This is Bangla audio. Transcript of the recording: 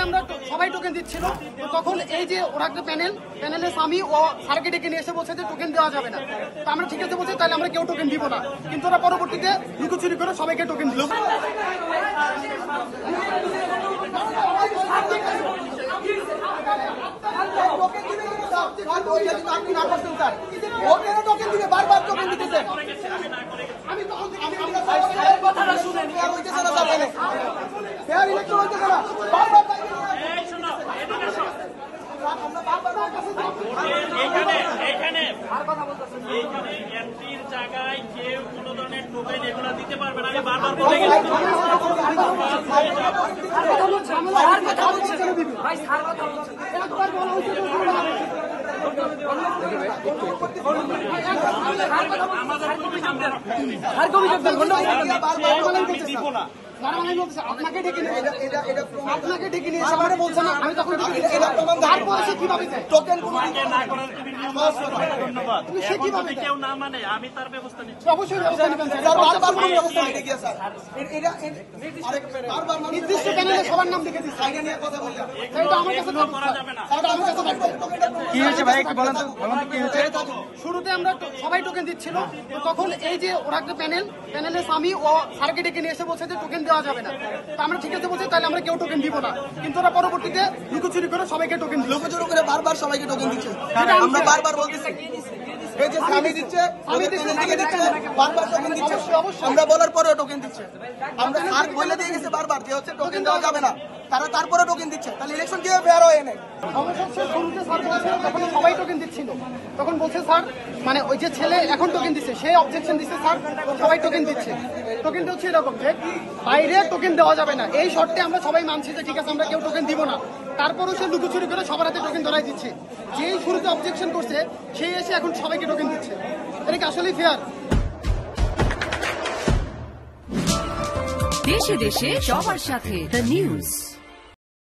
আমরা সবাই টোকেন দিচ্ছিল, তো তখন এই যে ওরা একটা প্যানেলের স্বামী ও স্যারকে ডেকে নিয়ে এসে বলছে যে টোকেন দেওয়া যাবে না। তো আমরা ঠিক আছে বলছি, তাহলে আমরা কেউ টোকেন দিব না, কিন্তু ওরা পরবর্তীতে লুকোচুরি করে সবাইকে টোকেন দিল। বারবার টোকেন দিতেছে। জায়গায় কেউ কোনো ধরনের টোকেন এগুলো দিতে পারবে না। আমি বারবার বলে গেছি আপনাকে ডেকে নিয়ে এসে আমরা বলছে না, আমি তখন কিভাবে টোকেন সে কিভাবে কেউ না মানে আমি তার ব্যবস্থা নিচ্ছি। অবশ্যই ব্যবস্থা নেবেন নির্দিষ্ট প্যানেলে সবার নাম লিখে দিচ্ছে। কি হয়েছে ভাই, একটু বলেন তো কি হয়েছে? শুরুতে আমরা সবাই টোকেন দিচ্ছিল, তো তখন এই যে ওরা একটা প্যানেলের স্বামী ও স্যারকে ডেকে নিয়ে এসে বলছে যে টোকেন দেওয়া যাবে না। তো আমরা ঠিক আছে বলছি, তাহলে আমরা কেউ টোকেন দিব না, কিন্তু ওরা পরবর্তীতে লুকোচুরি করে সবাইকে টোকেন দিল। লুকোচুরি করে বারবার সবাইকে টোকেন দিচ্ছে। আমরা বারবার বলতেছি এই যে স্বামী দিচ্ছে, বারবার টোকেন দিচ্ছে। আমরা বলার পরেও টোকেন দিচ্ছে। আমরা আর বলে দিয়ে গেছে বারবার যে হচ্ছে টোকেন দেওয়া যাবে না, তারা তারপরে টোকেন দিচ্ছে। তাহলে ইলেকশন কিভাবে ফেয়ার হয় এনে? শুরুতে স্যার বলছে, তখন সবাই টোকেন দিচ্ছিল, তখন বলছে স্যার মানে ওই যে ছেলে এখন টোকেন দিচ্ছে, সেই অবজেকশন দিচ্ছে স্যার সবাই টোকেন দিচ্ছে। টোকেনটা হচ্ছে এরকম যে বাইরে টোকেন দেওয়া যাবে না, এই শর্তে আমরা সবাই মানছি যে ঠিক আছে আমরা কেউ টোকেন দিব না। তারপরও সে লুকোচুরি করে সবার হাতে টোকেন ধরাই দিচ্ছে। যেই শুরুতে অবজেকশন করছে সেই এসে এখন সবাইকে টোকেন দিচ্ছে। এটা কি আসলেই ফেয়ার? দেশে দেশে সবার সাথে দ্য নিউজ।